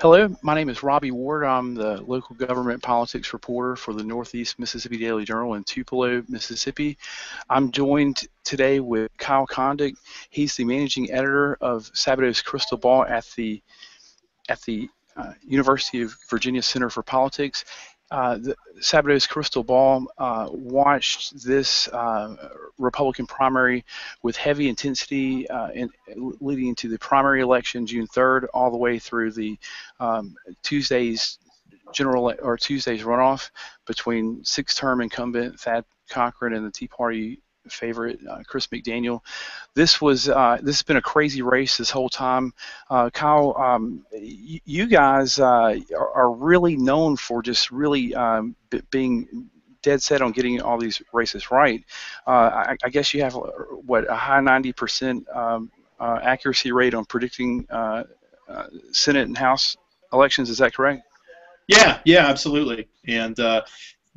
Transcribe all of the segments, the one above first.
Hello, my name is Robbie Ward. I'm the local government politics reporter for the Northeast Mississippi Daily Journal in Tupelo, Mississippi. I'm joined today with Kyle Kondik. He's the managing editor of Sabado's Crystal Ball at the University of Virginia Center for Politics. Sabado's Crystal Ball watched this Republican primary with heavy intensity, leading into the primary election June 3rd, all the way through the Tuesday's runoff between six-term incumbent Thad Cochran and the Tea Party favorite Chris McDaniel. This has been a crazy race this whole time. Kyle, you guys are really known for just really being dead set on getting all these races right. I guess you have a high 90% accuracy rate on predicting Senate and House elections. Is that correct? Yeah, absolutely. And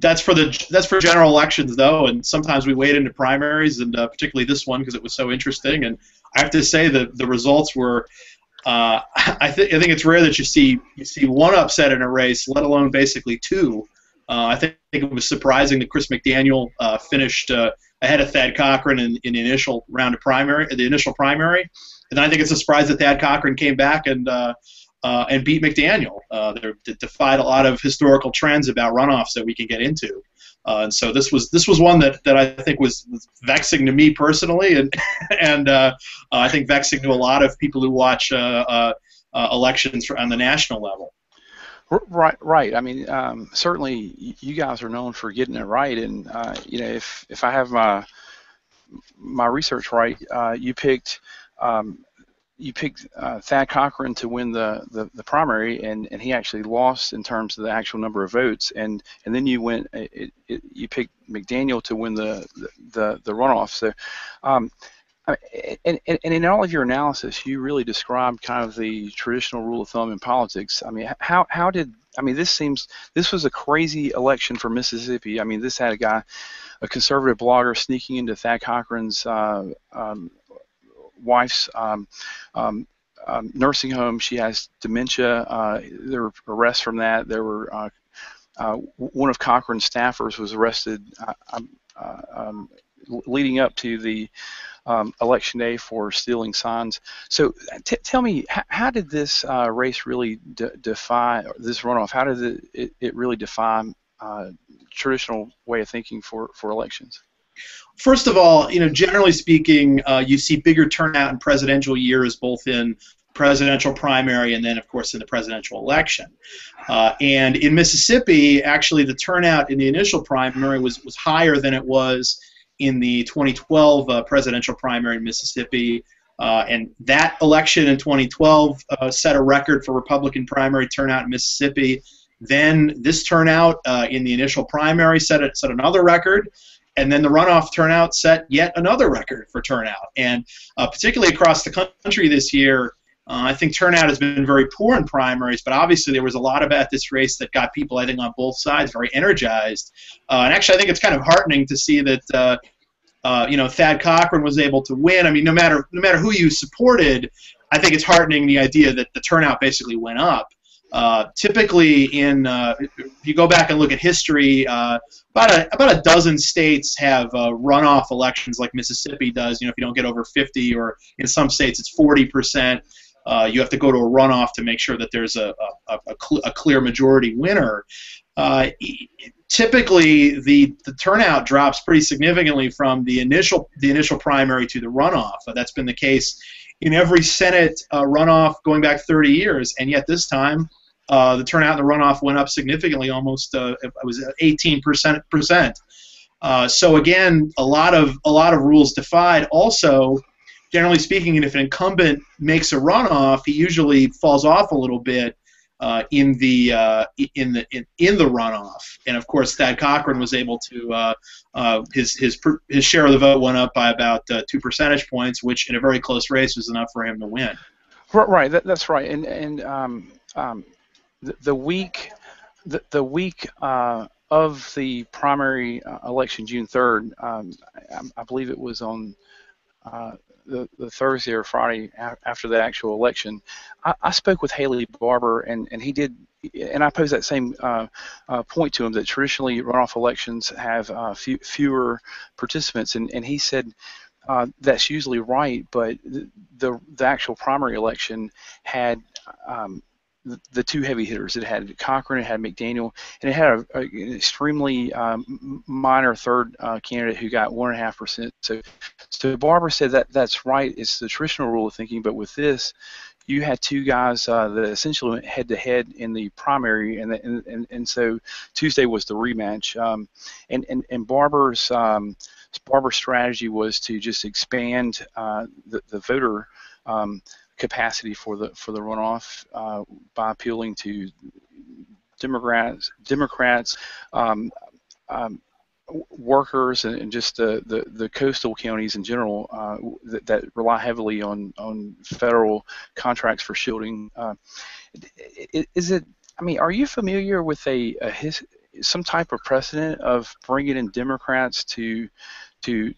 that's for general elections, though, and sometimes we wade into primaries, and particularly this one because it was so interesting. And I have to say that the results were. I think it's rare that you see one upset in a race, let alone basically two. I think it was surprising that Chris McDaniel finished ahead of Thad Cochran in the initial round of the initial primary, and I think it's a surprise that Thad Cochran came back and beat McDaniel. They defied a lot of historical trends about runoffs that we can get into, and so this was one that I think was vexing to me personally, and I think vexing to a lot of people who watch elections on the national level. Right. I mean, certainly you guys are known for getting it right, and if I have my research right, you picked. Thad Cochran to win the primary, and he actually lost in terms of the actual number of votes, and then you picked McDaniel to win the runoff. So, and in all of your analysis, you really described kind of the traditional rule of thumb in politics. I mean, this was a crazy election for Mississippi. I mean, this had a conservative blogger sneaking into Thad Cochran's wife's nursing home. She has dementia. There were arrests from that. There were one of Cochran's staffers was arrested leading up to the election day for stealing signs. So tell me, how did this race really defy this runoff? How did it really defy traditional way of thinking for elections? First of all, generally speaking, you see bigger turnout in presidential years, both in presidential primary and then, of course, in the presidential election. And in Mississippi, actually, the turnout in the initial primary was higher than it was in the 2012 presidential primary in Mississippi. And that election in 2012 set a record for Republican primary turnout in Mississippi. Then this turnout in the initial primary set another record. And then the runoff turnout set yet another record for turnout. And particularly across the country this year, I think turnout has been very poor in primaries, but obviously there was a lot about this race that got people, I think, on both sides very energized. And actually, I think it's kind of heartening to see that Thad Cochran was able to win. I mean, no matter who you supported, I think it's heartening the idea that the turnout basically went up. Typically, if you go back and look at history, about a dozen states have runoff elections like Mississippi does. If you don't get over 50, or in some states it's 40%, you have to go to a runoff to make sure that there's a clear majority winner. Typically, the turnout drops pretty significantly from the initial primary to the runoff. That's been the case in every Senate runoff going back 30 years, and yet this time the turnout in the runoff went up significantly, almost it was 18%. So again, a lot of rules defied. Also, generally speaking, if an incumbent makes a runoff, he usually falls off a little bit in the runoff. And of course, Thad Cochran was able to his share of the vote went up by about 2 percentage points, which in a very close race was enough for him to win. Right, that's right. And the week of the primary election, June 3rd, I believe it was on the Thursday or Friday after the actual election, I spoke with Haley Barbour, and he did, and I posed that same point to him, that traditionally runoff elections have fewer participants, and he said that's usually right, but the actual primary election had the two heavy hitters. It had Cochran, it had McDaniel, and it had an extremely minor third candidate who got 1.5%. So Barbour said that that's right. It's the traditional rule of thinking, but with this, you had two guys that essentially went head-to-head in the primary, and so Tuesday was the rematch. And Barbour's strategy was to just expand the voter capacity for the runoff by appealing to Democrats, workers, and just the coastal counties in general that rely heavily on federal contracts for shielding. Is it? I mean, are you familiar with some type of precedent of bringing in Democrats to help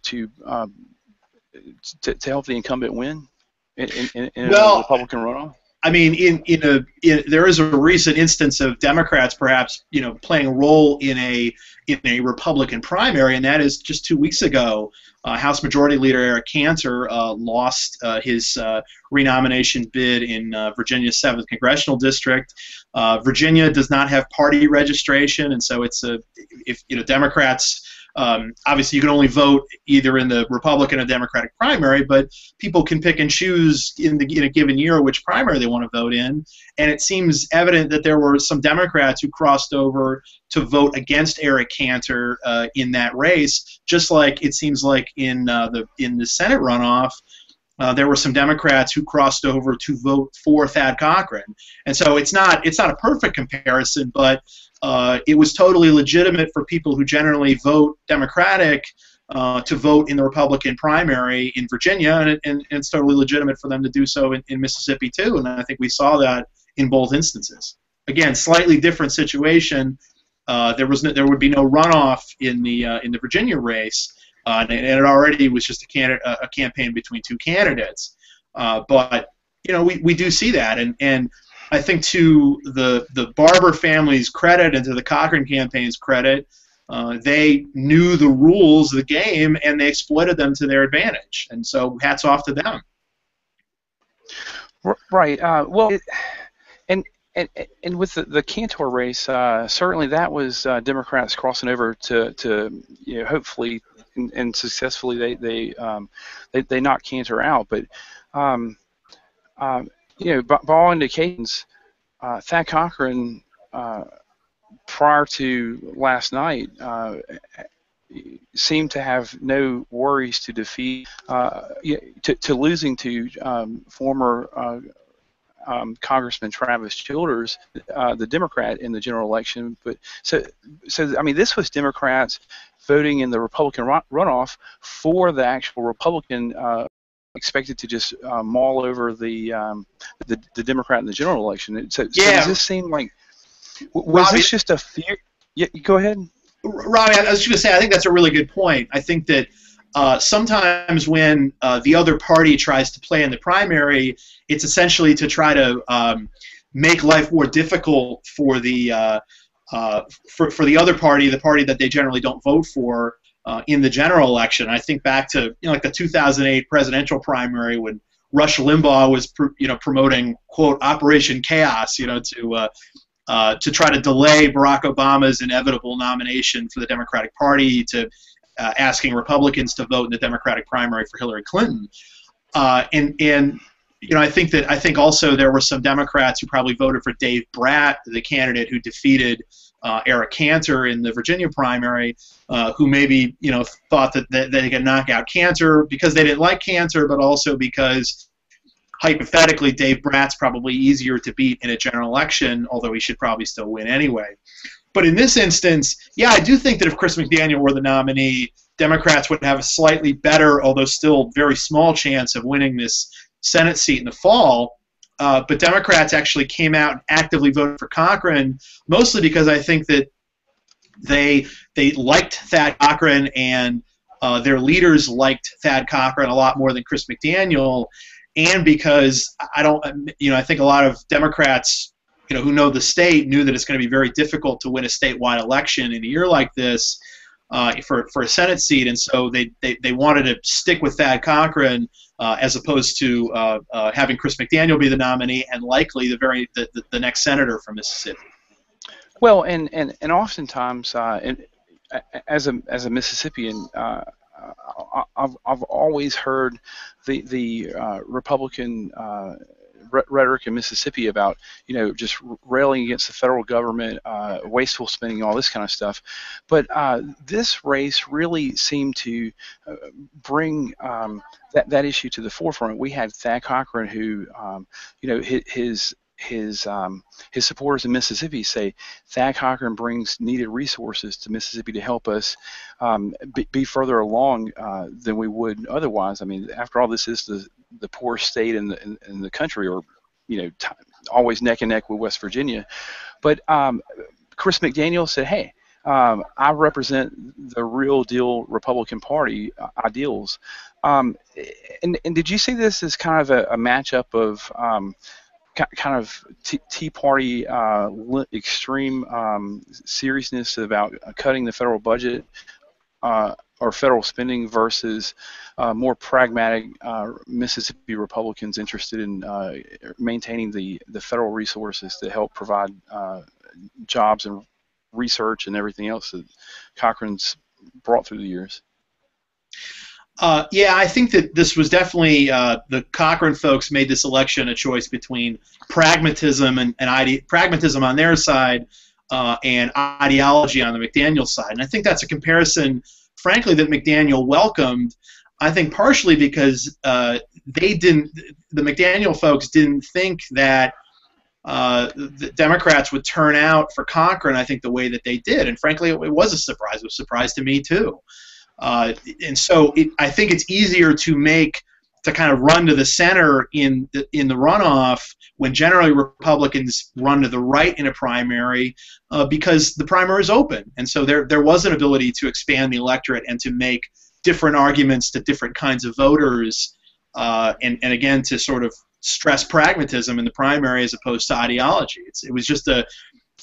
the incumbent win in a Republican runoff? I mean, there is a recent instance of Democrats perhaps playing a role in a Republican primary, and that is just 2 weeks ago. House Majority Leader Eric Cantor lost his renomination bid in Virginia's 7th Congressional District. Virginia does not have party registration, and so if Democrats. Obviously, you can only vote either in the Republican or Democratic primary, but people can pick and choose in a given year which primary they want to vote in. And it seems evident that there were some Democrats who crossed over to vote against Eric Cantor in that race, just like it seems like in the Senate runoff. There were some Democrats who crossed over to vote for Thad Cochran, and so it's not a perfect comparison, but it was totally legitimate for people who generally vote Democratic to vote in the Republican primary in Virginia, and it's totally legitimate for them to do so in Mississippi too. And I think we saw that in both instances. Again, slightly different situation. There would be no runoff in the Virginia race. And it already was just a campaign between two candidates, but we do see that, and I think to the Barbour family's credit and to the Cochran campaign's credit, they knew the rules of the game and they exploited them to their advantage, and so hats off to them. Right. And with the Cantor race, certainly that was Democrats crossing over to hopefully. And successfully they knocked Cantor out, but by all indications, Thad Cochran prior to last night seemed to have no worries to defeat to losing to former Congressman Travis Childers, the Democrat in the general election. But so I mean, this was Democrats voting in the Republican runoff for the actual Republican expected to just maul over the Democrat in the general election. So does this seem like Robbie, this just a fear? Yeah, go ahead. Robbie, I was just going to say, I think that's a really good point. I think that sometimes when the other party tries to play in the primary, it's essentially to try to make life more difficult for the other party, the party that they generally don't vote for in the general election. I think back to like the 2008 presidential primary when Rush Limbaugh was promoting, quote, Operation Chaos, to try to delay Barack Obama's inevitable nomination for the Democratic Party, to asking Republicans to vote in the Democratic primary for Hillary Clinton. I think also there were some Democrats who probably voted for Dave Bratt, the candidate who defeated Eric Cantor in the Virginia primary, who maybe thought that they could knock out Cantor because they didn't like Cantor, but also because hypothetically Dave Bratt's probably easier to beat in a general election, although he should probably still win anyway. But in this instance, yeah, I do think that if Chris McDaniel were the nominee, Democrats would have a slightly better, although still very small, chance of winning this Senate seat in the fall. But Democrats actually came out and actively voted for Cochran, mostly because I think that they liked Thad Cochran and their leaders liked Thad Cochran a lot more than Chris McDaniel, and because I think a lot of Democrats, who know the state, knew that it's going to be very difficult to win a statewide election in a year like this for a Senate seat, and so they wanted to stick with Thad Cochran as opposed to having Chris McDaniel be the nominee and likely the next senator from Mississippi. Well, and oftentimes, as a Mississippian, I've always heard the Republican rhetoric in Mississippi about just railing against the federal government, wasteful spending, all this kind of stuff. But this race really seemed to bring that issue to the forefront. We had Thad Cochran, who his supporters in Mississippi say Thad Cochran brings needed resources to Mississippi to help us be further along than we would otherwise. I mean, after all, this is the poorest state in the country, or always neck and neck with West Virginia. But Chris McDaniel said, "Hey, I represent the real deal Republican Party ideals." And did you see this as kind of a matchup of kind of Tea Party extreme seriousness about cutting the federal budget or federal spending versus more pragmatic Mississippi Republicans interested in maintaining the federal resources to help provide jobs and research and everything else that Cochran's brought through the years? Yeah, I think that this was definitely the Cochran folks made this election a choice between pragmatism and pragmatism on their side and ideology on the McDaniel side. And I think that's a comparison, frankly, that McDaniel welcomed. I think partially because the McDaniel folks didn't think that the Democrats would turn out for Cochran, I think, the way that they did. And frankly, it was a surprise. It was a surprise to me, too. And so I think it's easier to kind of run to the center in the runoff when generally Republicans run to the right in a primary because the primary is open. And so there was an ability to expand the electorate and to make different arguments to different kinds of voters and again, to sort of stress pragmatism in the primary as opposed to ideology. It was just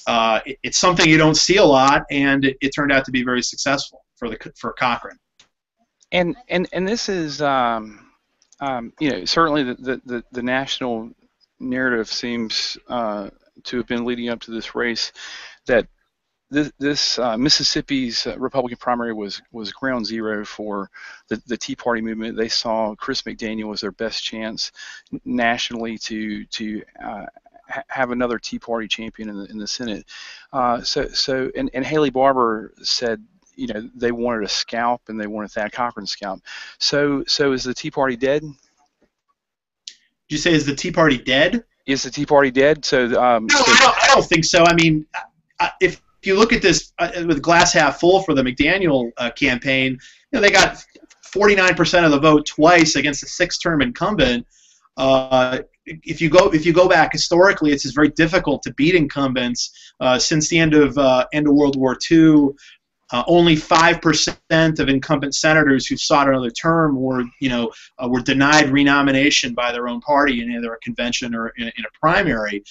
it's something you don't see a lot, and it turned out to be very successful for Cochran. And this is certainly the national narrative seems to have been leading up to this race that this Mississippi's Republican primary was ground zero for the Tea Party movement. They saw Chris McDaniel as their best chance nationally to have another Tea Party champion in the Senate. So Haley Barbour said, they wanted a scalp and they wanted Thad Cochran's scalp. So is the Tea Party dead? Did you say is the Tea Party dead? Is the Tea Party dead? So no, I don't think so. I mean, if you look at this with glass half full for the McDaniel campaign, they got 49% of the vote twice against a six-term incumbent. If you go back historically, it's just very difficult to beat incumbents. Since the end of World War II, only 5% of incumbent senators who sought another term were denied renomination by their own party in either a convention or in a primary.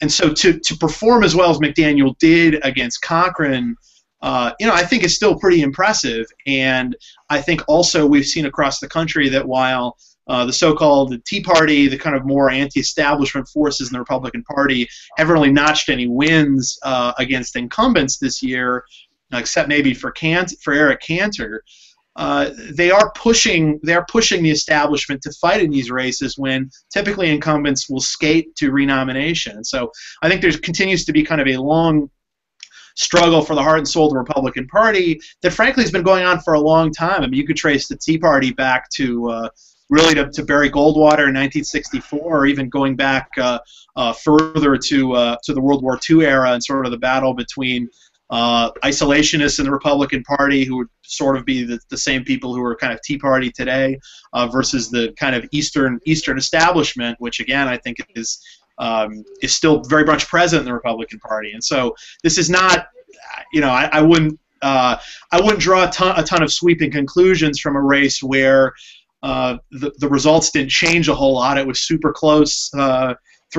And so to perform as well as McDaniel did against Cochran, I think is still pretty impressive. And I think also we've seen across the country that while the so-called Tea Party, the kind of more anti-establishment forces in the Republican Party, haven't really notched any wins against incumbents this year, except maybe for Eric Cantor. They are pushing the establishment to fight in these races when typically incumbents will skate to renomination. And so I think there continues to be kind of a long struggle for the heart and soul of the Republican Party that frankly has been going on for a long time. I mean, you could trace the Tea Party back to really to Barry Goldwater in 1964, or even going back further to the World War II era and sort of the battle between isolationists in the Republican Party, who would sort of be the same people who are kind of Tea Party today, versus the kind of Eastern establishment, which again I think is still very much present in the Republican Party. And so this is not, I wouldn't I wouldn't draw a ton of sweeping conclusions from a race where the results didn't change a whole lot. It was super close 3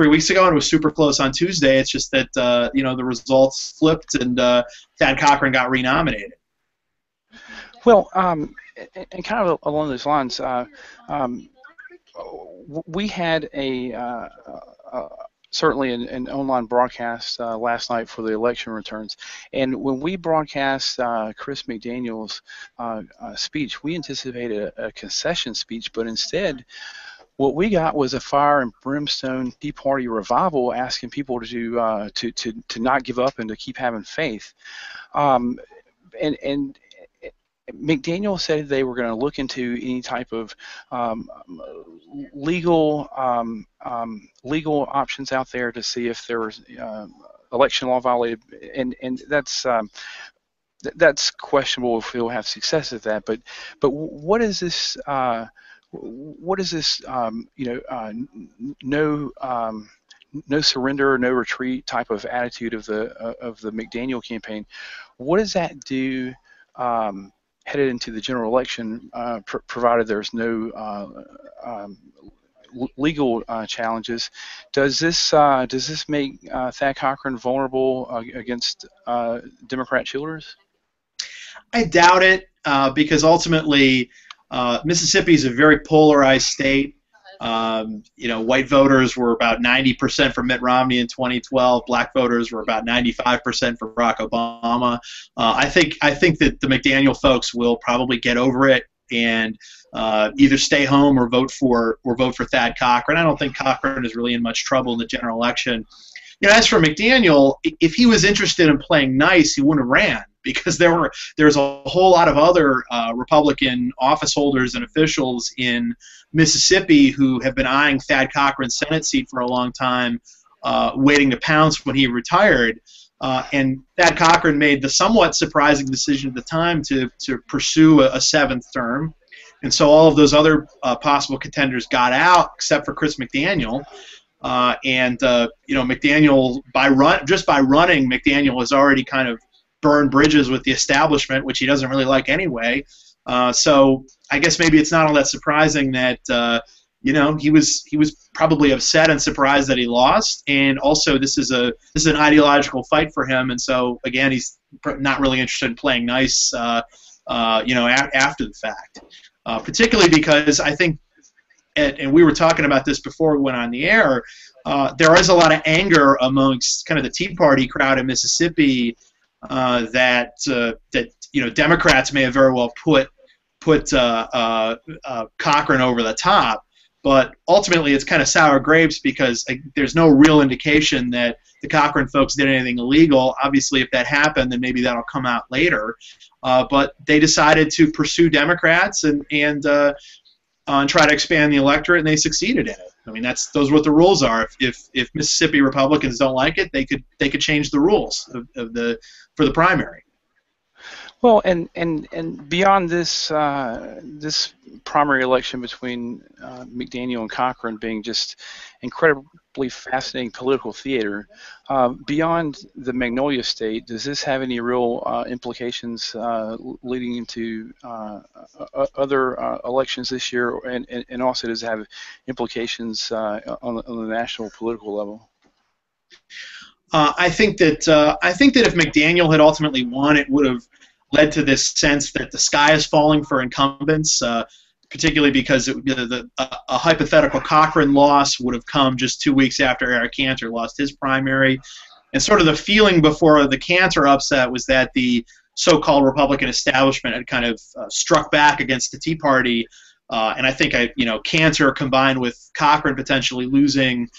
weeks ago, and it was super close on Tuesday. It's just that the results flipped, and Thad Cochran got renominated. Well, and kind of along those lines, we had certainly an online broadcast last night for the election returns, and when we broadcast Chris McDaniel's speech, we anticipated a concession speech, but instead what we got was a fire and brimstone Tea Party revival, asking people to not give up and to keep having faith. And McDaniel said they were going to look into any type of legal options out there to see if there was election law violated, and that's questionable if he'll have success at that. But what is this? What is this? No surrender, no retreat type of attitude of the McDaniel campaign. What does that do headed into the general election, provided there's no legal challenges? Does this make Thad Cochran vulnerable against Democrat chillers? I doubt it, because ultimately Mississippi is a very polarized state. White voters were about 90% for Mitt Romney in 2012. Black voters were about 95% for Barack Obama. I think that the McDaniel folks will probably get over it and either stay home or vote for Thad Cochran. I don't think Cochran is really in much trouble in the general election. As for McDaniel, if he was interested in playing nice, he wouldn't have ran, because there's a whole lot of other Republican office holders and officials in Mississippi who have been eyeing Thad Cochran's Senate seat for a long time, waiting to pounce when he retired. And Thad Cochran made the somewhat surprising decision at the time to pursue a seventh term. And so all of those other possible contenders got out, except for Chris McDaniel. McDaniel, by running, McDaniel has already kind of burned bridges with the establishment, which he doesn't really like anyway. So I guess maybe it's not all that surprising that he was probably upset and surprised that he lost. And also, this is an ideological fight for him, and so again, he's not really interested in playing nice, after the fact. Particularly because I think, and we were talking about this before we went on the air, there is a lot of anger amongst kind of the Tea Party crowd in Mississippi that Democrats may have very well put Cochran over the top, but ultimately it's kind of sour grapes, because there's no real indication that the Cochran folks did anything illegal. Obviously, if that happened, then maybe that'll come out later. But they decided to pursue Democrats and try to expand the electorate, and they succeeded in it. I mean, those are what the rules are. If Mississippi Republicans don't like it, they could change the rules for the primary. Well, and beyond this primary election between McDaniel and Cochran being just incredibly fascinating political theater, beyond the Magnolia State, does this have any real implications leading into other elections this year, and also does it have implications on the national political level? I think that if McDaniel had ultimately won, it would have led to this sense that the sky is falling for incumbents, particularly because a hypothetical Cochran loss would have come just 2 weeks after Eric Cantor lost his primary. And sort of the feeling before the Cantor upset was that the so-called Republican establishment had kind of struck back against the Tea Party. And I think Cantor combined with Cochran potentially losing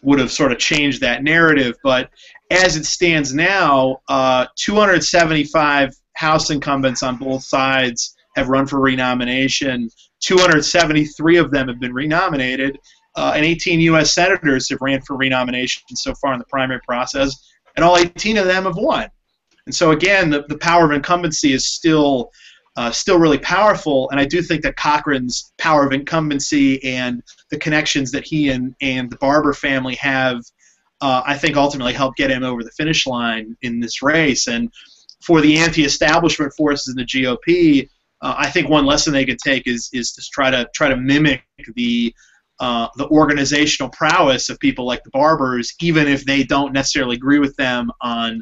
would have sort of changed that narrative. But as it stands now, 275 House incumbents on both sides have run for renomination. 273 of them have been renominated, and 18 U.S. senators have ran for renomination so far in the primary process, and all 18 of them have won. And so again, the power of incumbency is still really powerful, and I do think that Cochran's power of incumbency and the connections that he and the Barbour family have, I think ultimately helped get him over the finish line in this race. And for the anti-establishment forces in the GOP, I think one lesson they could take is to try to mimic the organizational prowess of people like the Barbours, even if they don't necessarily agree with them on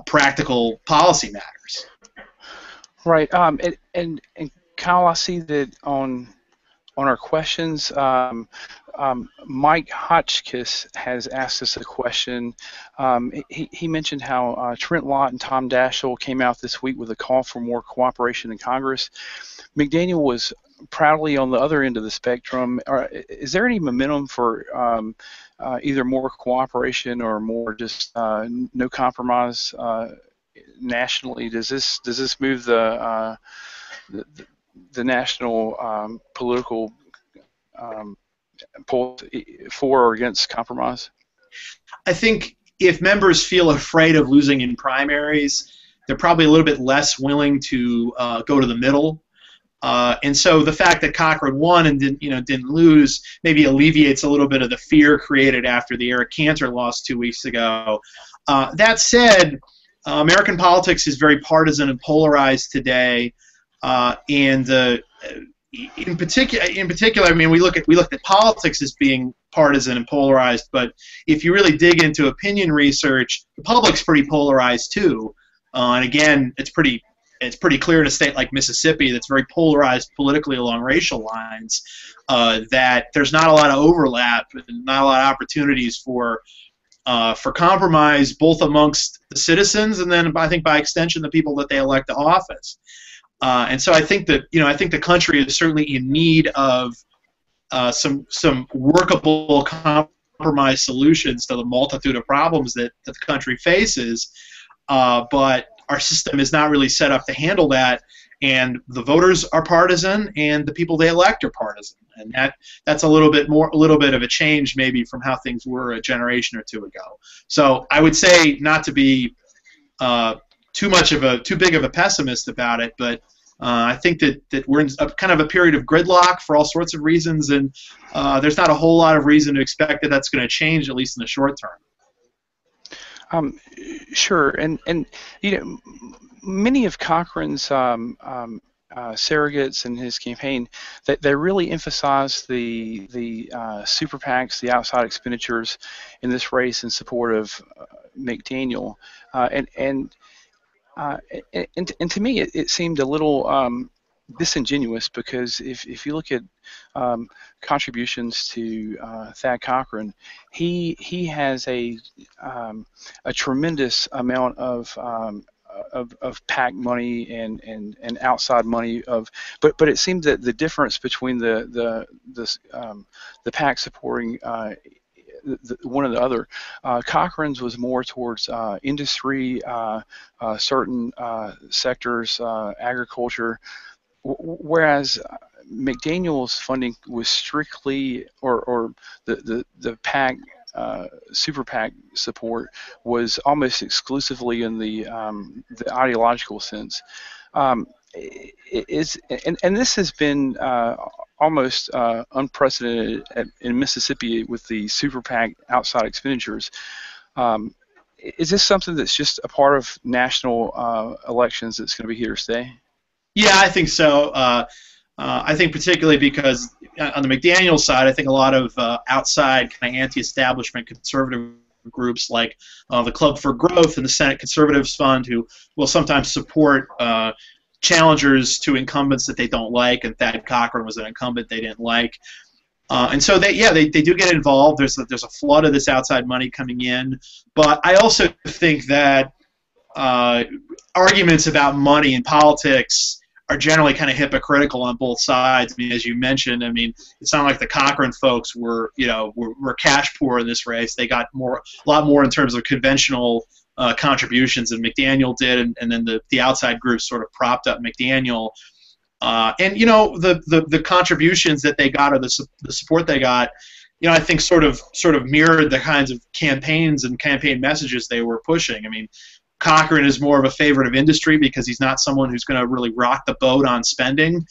practical policy matters. Right. And Kyle, I see that on our questions, Mike Hotchkiss has asked us a question. He mentioned how Trent Lott and Tom Daschle came out this week with a call for more cooperation in Congress. McDaniel was proudly on the other end of the spectrum. Is there any momentum for either more cooperation or more just no compromise nationally? Does this move the national political pull for or against compromise? I think if members feel afraid of losing in primaries, they're probably a little bit less willing to go to the middle. And so the fact that Cochran won and didn't lose maybe alleviates a little bit of the fear created after the Eric Cantor loss 2 weeks ago. That said, American politics is very partisan and polarized today, and in particular, I mean, we looked at politics as being partisan and polarized, but if you really dig into opinion research, the public's pretty polarized too. And again, it's pretty clear in a state like Mississippi that's very polarized politically along racial lines, that there's not a lot of overlap and not a lot of opportunities for compromise, both amongst the citizens and then I think by extension the people that they elect to office. And so I think that the country is certainly in need of some workable compromise solutions to the multitude of problems that the country faces, but our system is not really set up to handle that, and the voters are partisan and the people they elect are partisan, and that's a little bit of a change maybe from how things were a generation or two ago. So I would say not to be too big of a pessimist about it, but I think that we're in kind of a period of gridlock for all sorts of reasons, and there's not a whole lot of reason to expect that that's going to change, at least in the short term. Sure, and many of Cochran's surrogates in his campaign, that they really emphasized the super PACs, the outside expenditures in this race in support of McDaniel, and to me it seemed a little disingenuous, because if you look at contributions to Thad Cochran, he has a tremendous amount of PAC money and outside money but it seemed that the difference between the PAC supporting one or the other, Cochran's was more towards industry, certain sectors, agriculture, whereas McDaniel's funding was strictly, or the PAC, super PAC support was almost exclusively in the ideological sense. And this has been almost unprecedented in Mississippi with the super PAC outside expenditures. Is this something that's just a part of national elections that's going to be here to stay? Yeah, I think so. I think particularly because on the McDaniel side, I think a lot of outside kind of anti-establishment conservative groups like the Club for Growth and the Senate Conservatives Fund, who will sometimes support challengers to incumbents that they don't like, and Thad Cochran was an incumbent they didn't like. And so they do get involved. There's a flood of this outside money coming in, but I also think that arguments about money in politics are generally kind of hypocritical on both sides. I mean, as you mentioned, I mean, it's not like the Cochran folks were cash poor in this race. They got a lot more in terms of conventional contributions than McDaniel did, and then the outside groups sort of propped up McDaniel. And the contributions that they got, or the support they got, I think sort of mirrored the kinds of campaigns and campaign messages they were pushing. I mean, Cochran is more of a favorite of industry because he's not someone who's going to really rock the boat on spending.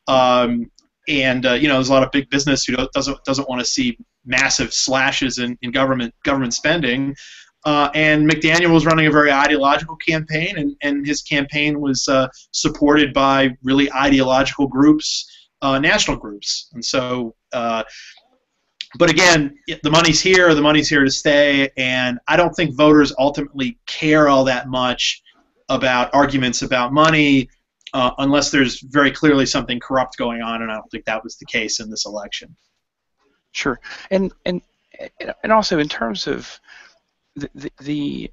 There's a lot of big business who doesn't want to see massive slashes in government spending. and McDaniel was running a very ideological campaign, and his campaign was supported by really ideological groups, national groups. And so, but again, the money's here to stay, and I don't think voters ultimately care all that much about arguments about money unless there's very clearly something corrupt going on, and I don't think that was the case in this election. Sure, and also in terms of the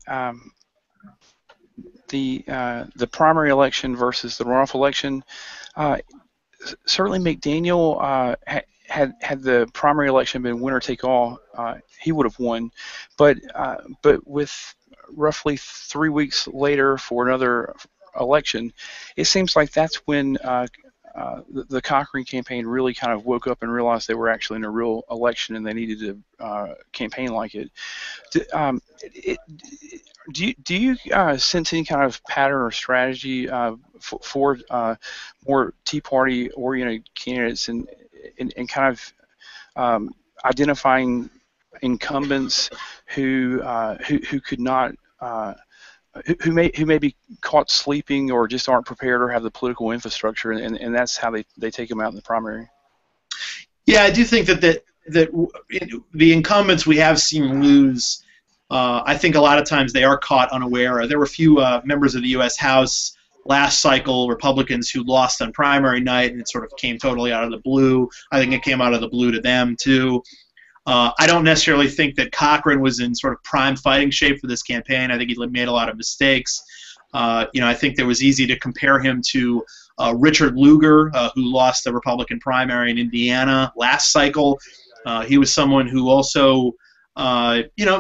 primary election versus the runoff election, certainly McDaniel had the primary election been winner take all, he would have won, but with roughly 3 weeks later for another election, it seems like that's when the Cochran campaign really kind of woke up and realized they were actually in a real election and they needed to campaign like it. Do you sense any kind of pattern or strategy for more Tea Party oriented candidates and kind of identifying incumbents who could not who may be caught sleeping or just aren't prepared or have the political infrastructure, and that's how they take them out in the primary? Yeah, I do think that the incumbents we have seen lose, I think a lot of times they are caught unaware. There were a few members of the U.S. House last cycle, Republicans, who lost on primary night, and it sort of came totally out of the blue. I think it came out of the blue to them, too. I don't necessarily think that Cochran was in sort of prime fighting shape for this campaign. I think he made a lot of mistakes. I think it was easy to compare him to Richard Lugar, who lost the Republican primary in Indiana last cycle. He was someone who also,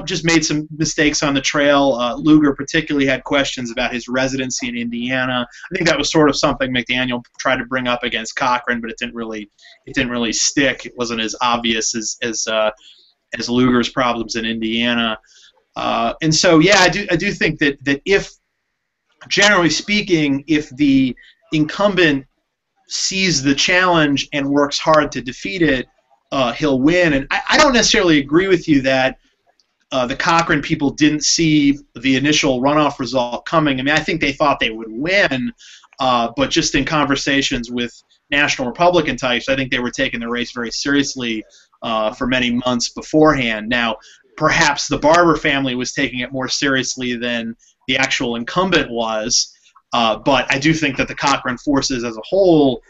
just made some mistakes on the trail. Lugar particularly had questions about his residency in Indiana. I think that was sort of something McDaniel tried to bring up against Cochran, but it didn't really stick. It wasn't as obvious as Lugar's problems in Indiana. And so, yeah, I do think that if, generally speaking, if the incumbent sees the challenge and works hard to defeat it, he'll win. And I don't necessarily agree with you that the Cochran people didn't see the initial runoff result coming. I mean, I think they thought they would win, but just in conversations with national Republican types, I think they were taking the race very seriously for many months beforehand. Now, perhaps the Barbour family was taking it more seriously than the actual incumbent was, but I do think that the Cochran forces as a whole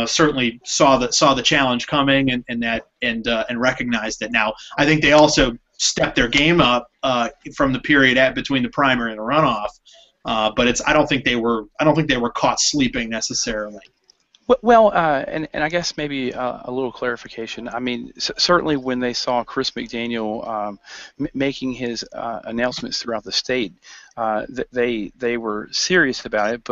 certainly saw the challenge coming and recognized it. Now, I think they also stepped their game up from the period between the primary and the runoff, but I don't think they were caught sleeping necessarily. Well, and I guess maybe a little clarification. I mean, certainly when they saw Chris McDaniel making his announcements throughout the state, they were serious about it.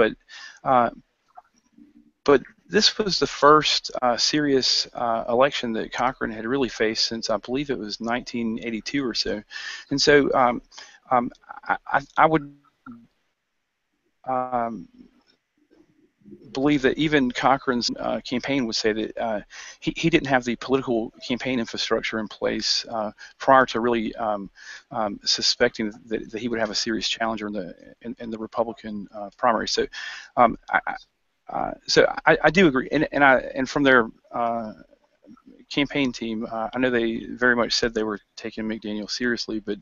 But this was the first serious election that Cochran had really faced since I believe it was 1982 or so, and so I would believe that even Cochran's campaign would say that he didn't have the political campaign infrastructure in place prior to really suspecting that he would have a serious challenger in the Republican primary. So I do agree, and from their campaign team, I know they very much said they were taking McDaniel seriously, but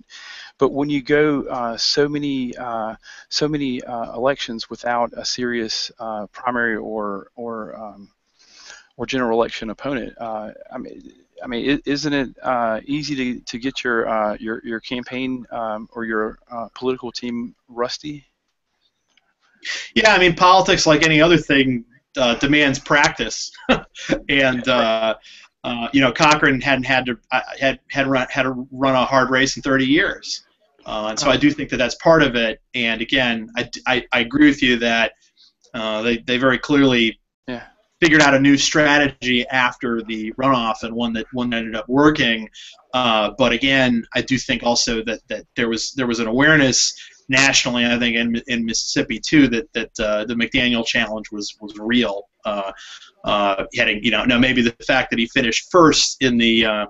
when you go so many elections without a serious primary or general election opponent, I mean, isn't it easy to get your campaign or your political team rusty? Yeah, I mean, politics, like any other thing, demands practice, and Cochran hadn't had to run a hard race in 30 years, and so I do think that that's part of it. And again, I agree with you that they very clearly figured out a new strategy after the runoff, and one that ended up working. But again, I do think also that there was an awareness nationally, I think in Mississippi too, that the McDaniel challenge was real. Now maybe the fact that he finished first in the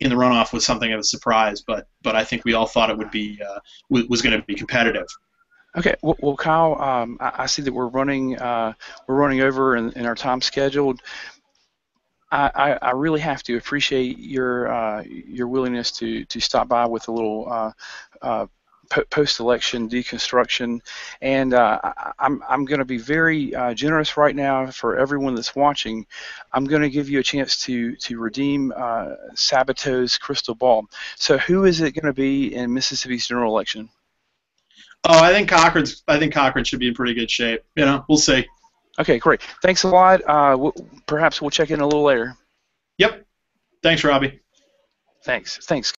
in the runoff was something of a surprise, but I think we all thought it would be was going to be competitive. Okay, well Kyle, I see that we're running over in our time scheduled. I really have to appreciate your willingness to stop by with a little post-election deconstruction, and I'm going to be very generous right now for everyone that's watching. I'm going to give you a chance to redeem Sabado's crystal ball. So who is it going to be in Mississippi's general election? Oh, I think Cochran should be in pretty good shape. You know, we'll see. Okay, great. Thanks a lot. Perhaps we'll check in a little later. Yep. Thanks, Robbie. Thanks.